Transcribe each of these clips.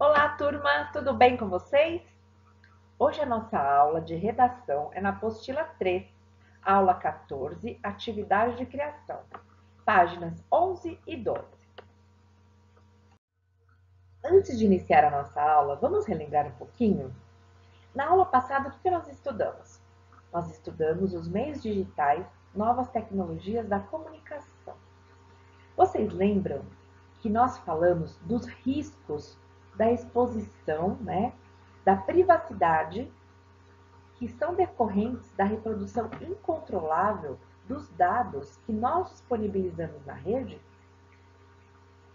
Olá, turma, tudo bem com vocês? Hoje a nossa aula de redação é na apostila 3, aula 14, atividade de criação, páginas 11 e 12. Antes de iniciar a nossa aula, vamos relembrar um pouquinho? Na aula passada, o que nós estudamos? Nós estudamos os meios digitais, novas tecnologias da comunicação. Vocês lembram que nós falamos dos riscos da exposição, da privacidade que são decorrentes da reprodução incontrolável dos dados que nós disponibilizamos na rede,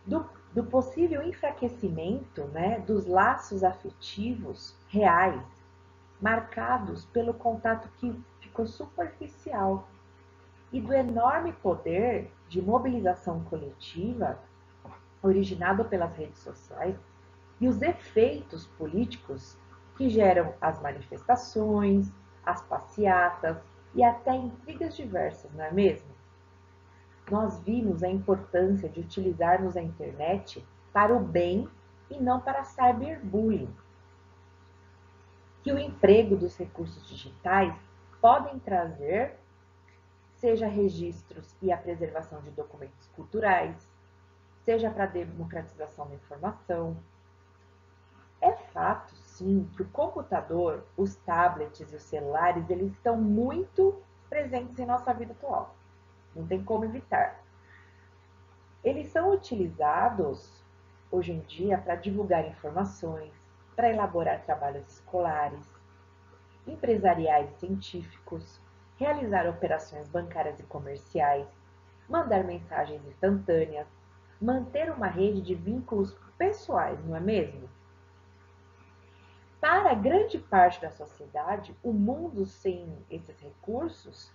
do possível enfraquecimento, dos laços afetivos reais, marcados pelo contato que ficou superficial, e do enorme poder de mobilização coletiva originado pelas redes sociais e os efeitos políticos que geram as manifestações, as passeatas e até intrigas diversas, não é mesmo? Nós vimos a importância de utilizarmos a internet para o bem e não para cyberbullying. Que o emprego dos recursos digitais podem trazer, seja registros e a preservação de documentos culturais, seja para a democratização da informação. É fato, sim, que o computador, os tablets e os celulares, eles estão muito presentes em nossa vida atual. Não tem como evitar. Eles são utilizados hoje em dia para divulgar informações, para elaborar trabalhos escolares, empresariais e científicos, realizar operações bancárias e comerciais, mandar mensagens instantâneas, manter uma rede de vínculos pessoais, não é mesmo? Para grande parte da sociedade, o mundo sem esses recursos,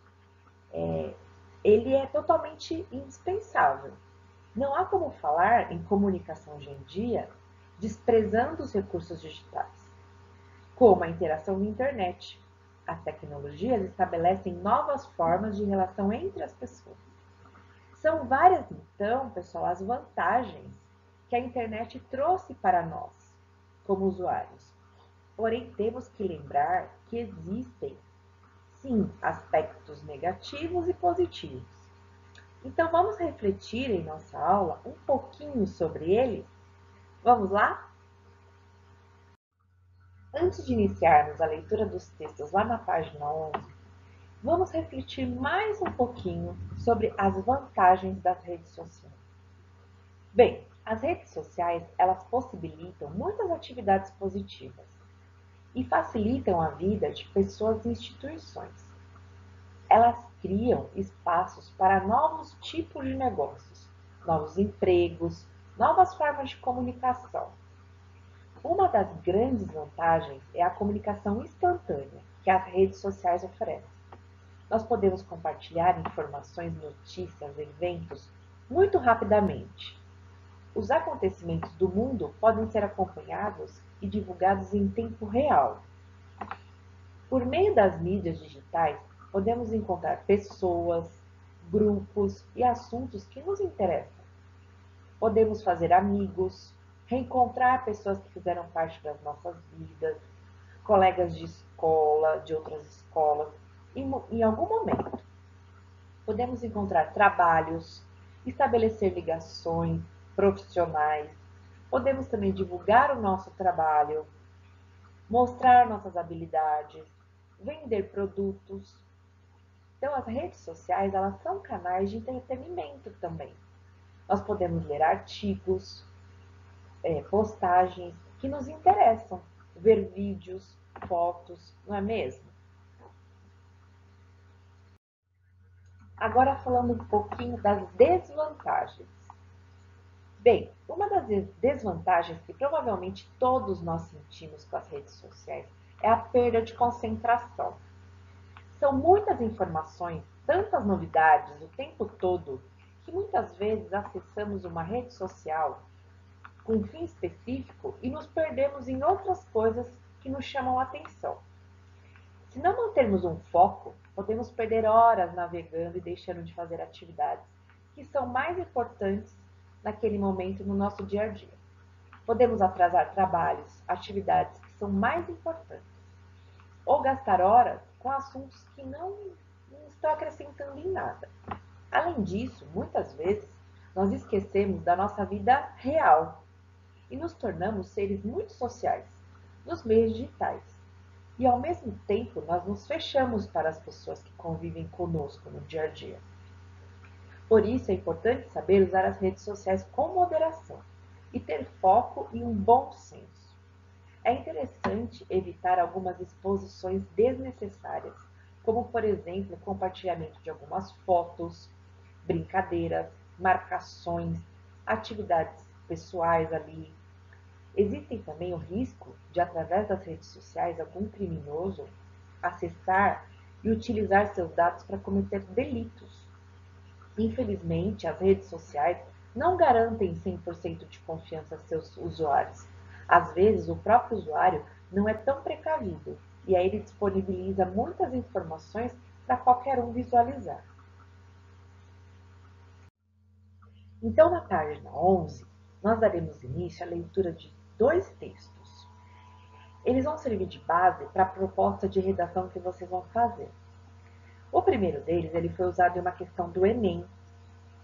ele é totalmente indispensável. Não há como falar em comunicação hoje em dia desprezando os recursos digitais, como a interação na internet. As tecnologias estabelecem novas formas de relação entre as pessoas. São várias, então, pessoal, as vantagens que a internet trouxe para nós, como usuários. Porém, temos que lembrar que existem, sim, aspectos negativos e positivos. Então, vamos refletir em nossa aula um pouquinho sobre eles? Vamos lá? Antes de iniciarmos a leitura dos textos lá na página 11, vamos refletir mais um pouquinho sobre as vantagens das redes sociais. Bem, as redes sociais, elas possibilitam muitas atividades positivas e facilitam a vida de pessoas e instituições. Elas criam espaços para novos tipos de negócios, novos empregos, novas formas de comunicação. Uma das grandes vantagens é a comunicação instantânea que as redes sociais oferecem. Nós podemos compartilhar informações, notícias, eventos muito rapidamente. Os acontecimentos do mundo podem ser acompanhados e divulgados em tempo real. Por meio das mídias digitais, podemos encontrar pessoas, grupos e assuntos que nos interessam. Podemos fazer amigos, reencontrar pessoas que fizeram parte das nossas vidas, colegas de escola, de outras escolas, em algum momento. Podemos encontrar trabalhos, estabelecer ligações profissionais, podemos também divulgar o nosso trabalho, mostrar nossas habilidades, vender produtos. Então, as redes sociais, elas são canais de entretenimento também. Nós podemos ler artigos, postagens que nos interessam, ver vídeos, fotos, não é mesmo? Agora falando um pouquinho das desvantagens. Bem, uma das desvantagens que provavelmente todos nós sentimos com as redes sociais é a perda de concentração. São muitas informações, tantas novidades o tempo todo, que muitas vezes acessamos uma rede social com um fim específico e nos perdemos em outras coisas que nos chamam a atenção. Se não mantermos um foco, podemos perder horas navegando e deixando de fazer atividades que são mais importantes naquele momento no nosso dia a dia. Podemos atrasar trabalhos, atividades que são mais importantes, ou gastar horas com assuntos que não estão acrescentando em nada. Além disso, muitas vezes, nós esquecemos da nossa vida real e nos tornamos seres muito sociais nos meios digitais. E ao mesmo tempo, nós nos fechamos para as pessoas que convivem conosco no dia a dia. Por isso é importante saber usar as redes sociais com moderação e ter foco e um bom senso. É interessante evitar algumas exposições desnecessárias, como por exemplo o compartilhamento de algumas fotos, brincadeiras, marcações, atividades pessoais ali. Existem também o risco de, através das redes sociais, algum criminoso acessar e utilizar seus dados para cometer delitos. Infelizmente, as redes sociais não garantem 100% de confiança a seus usuários. Às vezes, o próprio usuário não é tão precavido e aí ele disponibiliza muitas informações para qualquer um visualizar. Então, na página 11, nós daremos início à leitura de 2 textos. Eles vão servir de base para a proposta de redação que vocês vão fazer. O primeiro deles ele foi usado em uma questão do Enem,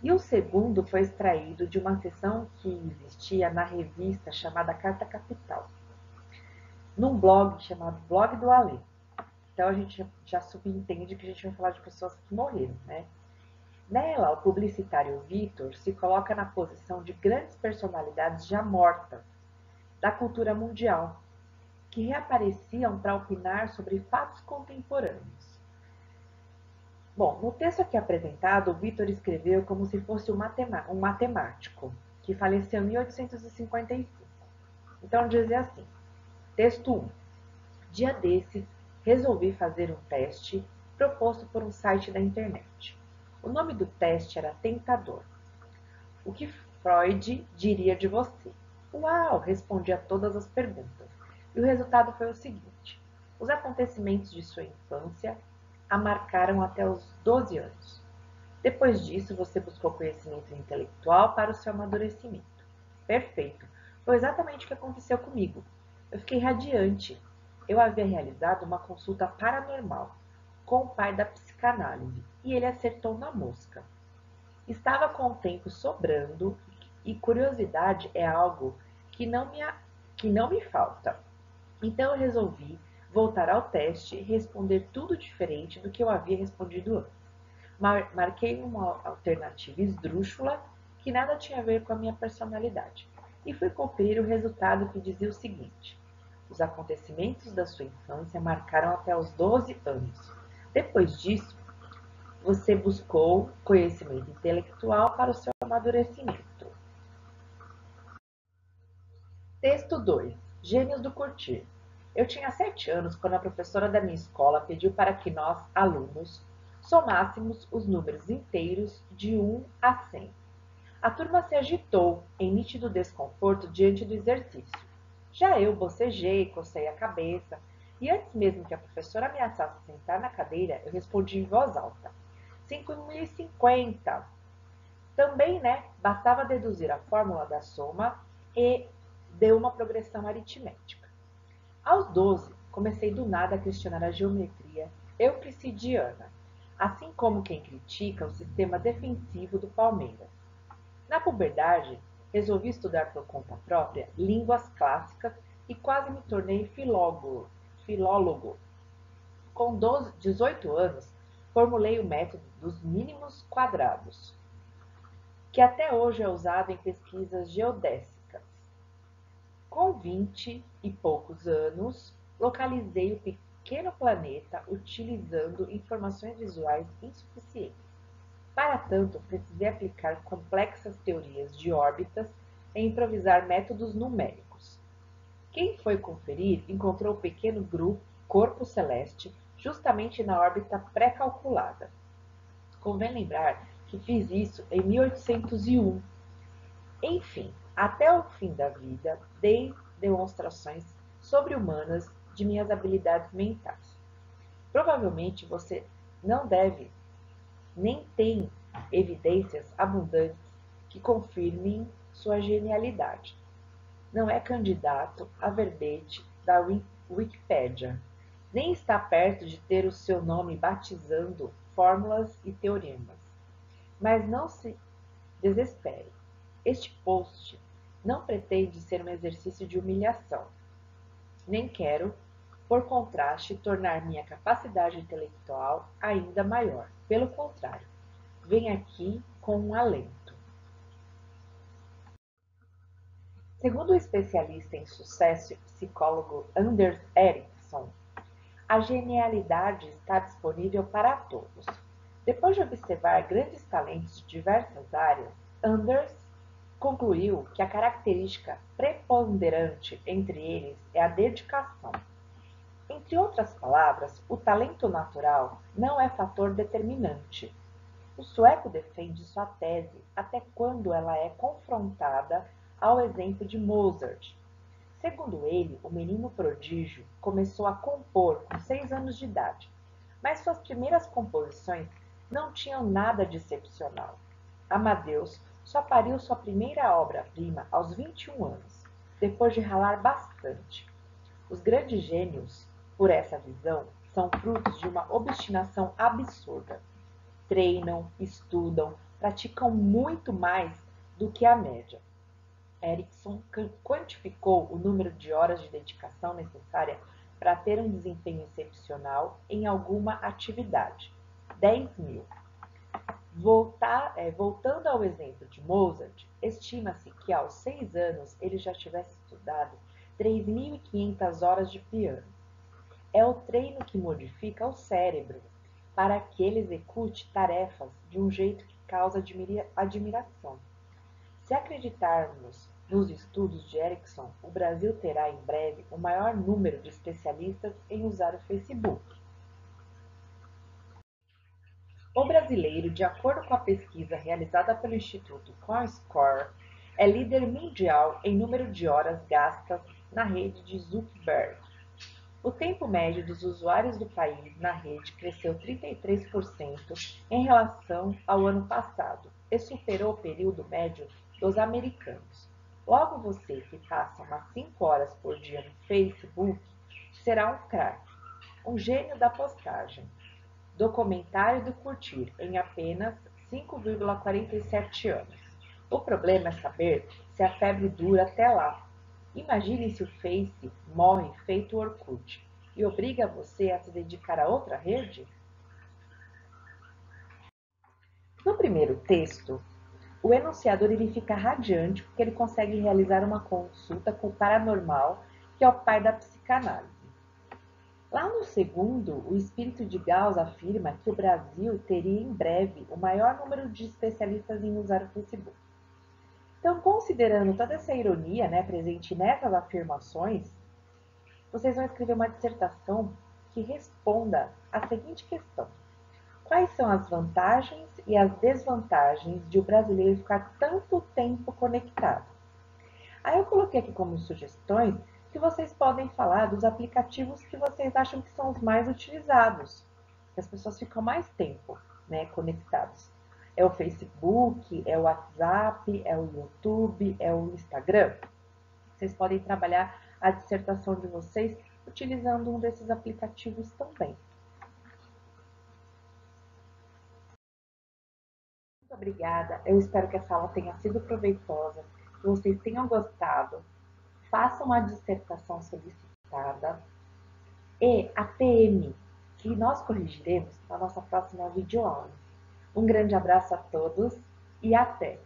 e o segundo foi extraído de uma sessão que existia na revista chamada Carta Capital, num blog chamado Blog do Alê. Então a gente já subentende que a gente vai falar de pessoas que morreram, né? Nela, o publicitário Vitor se coloca na posição de grandes personalidades já mortas da cultura mundial, que reapareciam para opinar sobre fatos contemporâneos. Bom, no texto aqui apresentado, o Vitor escreveu como se fosse um matemático, que faleceu em 1855. Então, dizia assim, texto 1. Dia desses, resolvi fazer um teste proposto por um site da internet. O nome do teste era Tentador. O que Freud diria de você? Uau! Respondi a todas as perguntas. E o resultado foi o seguinte. Os acontecimentos de sua infância a marcaram até os 12 anos. Depois disso, você buscou conhecimento intelectual para o seu amadurecimento. Perfeito. Foi exatamente o que aconteceu comigo. Eu fiquei radiante. Eu havia realizado uma consulta paranormal com o pai da psicanálise e ele acertou na mosca. Estava com o tempo sobrando e curiosidade é algo que não me falta. Então eu resolvi voltar ao teste e responder tudo diferente do que eu havia respondido antes. Marquei uma alternativa esdrúxula que nada tinha a ver com a minha personalidade e fui conferir o resultado que dizia o seguinte. Os acontecimentos da sua infância marcaram até os 12 anos. Depois disso, você buscou conhecimento intelectual para o seu amadurecimento. Texto 2. Gênios do curtir. Eu tinha 7 anos quando a professora da minha escola pediu para que nós, alunos, somássemos os números inteiros de 1 a 100. A turma se agitou, em nítido desconforto diante do exercício. Já eu bocejei, cocei a cabeça, e antes mesmo que a professora ameaçasse sentar na cadeira, eu respondi em voz alta. 5.050. Também, bastava deduzir a fórmula da soma e deu uma progressão aritmética. Aos 12, comecei do nada a questionar a geometria euclidiana, assim como quem critica o sistema defensivo do Palmeiras. Na puberdade, resolvi estudar por conta própria línguas clássicas e quase me tornei filólogo. Com 18 anos, formulei o método dos mínimos quadrados, que até hoje é usado em pesquisas geodésicas. Com 20 e poucos anos, localizei o pequeno planeta utilizando informações visuais insuficientes. Para tanto, precisei aplicar complexas teorias de órbitas e improvisar métodos numéricos. Quem foi conferir encontrou o pequeno corpo celeste justamente na órbita pré-calculada. Convém lembrar que fiz isso em 1801. Enfim, até o fim da vida, dei demonstrações sobre-humanas de minhas habilidades mentais. Provavelmente você não deve nem tem evidências abundantes que confirmem sua genialidade. não é candidato a verbete da Wikipédia, nem está perto de ter o seu nome batizando fórmulas e teoremas. Mas não se desespere. Este post não pretende ser um exercício de humilhação. Nem quero, por contraste, tornar minha capacidade intelectual ainda maior. Pelo contrário, venho aqui com um alento. Segundo o especialista em sucesso e psicólogo Anders Ericsson, a genialidade está disponível para todos. Depois de observar grandes talentos de diversas áreas, Anders concluiu que a característica preponderante entre eles é a dedicação. Entre outras palavras, o talento natural não é fator determinante. O sueco defende sua tese até quando ela é confrontada ao exemplo de Mozart. Segundo ele, o menino prodígio começou a compor com 6 anos de idade, mas suas primeiras composições não tinham nada de excepcional. Amadeus só pariu sua primeira obra-prima aos 21 anos, depois de ralar bastante. Os grandes gênios, por essa visão, são frutos de uma obstinação absurda. Treinam, estudam, praticam muito mais do que a média. Ericsson quantificou o número de horas de dedicação necessária para ter um desempenho excepcional em alguma atividade: 10.000. Voltando ao exemplo de Mozart, estima-se que aos 6 anos ele já tivesse estudado 3.500 horas de piano. É o treino que modifica o cérebro para que ele execute tarefas de um jeito que causa admiração. Se acreditarmos nos estudos de Ericsson, o Brasil terá em breve o maior número de especialistas em usar o Facebook. O brasileiro, de acordo com a pesquisa realizada pelo Instituto ComScore, é líder mundial em número de horas gastas na rede de Zuckerberg. O tempo médio dos usuários do país na rede cresceu 33% em relação ao ano passado e superou o período médio dos americanos. Logo você que passa umas 5 horas por dia no Facebook será um craque, um gênio da postagem, do comentário e do curtir em apenas 5,47 anos. O problema é saber se a febre dura até lá. Imagine se o Face morre feito o Orkut e obriga você a se dedicar a outra rede? No primeiro texto, o enunciador ele fica radiante porque ele consegue realizar uma consulta com o paranormal, que é o pai da psicanálise. Lá no segundo, o espírito de Gauss afirma que o Brasil teria em breve o maior número de especialistas em usar o Facebook. Então, considerando toda essa ironia, presente nessas afirmações, vocês vão escrever uma dissertação que responda à seguinte questão: quais são as vantagens e as desvantagens de o brasileiro ficar tanto tempo conectado? Aí eu coloquei aqui como sugestões que vocês podem falar dos aplicativos que vocês acham que são os mais utilizados, que as pessoas ficam mais tempo, conectados. É o Facebook, é o WhatsApp, é o YouTube, é o Instagram. Vocês podem trabalhar a dissertação de vocês utilizando um desses aplicativos também. Muito obrigada. Eu espero que essa aula tenha sido proveitosa, que vocês tenham gostado. Façam a dissertação solicitada e a PM, que nós corrigiremos na nossa próxima videoaula. Um grande abraço a todos e até!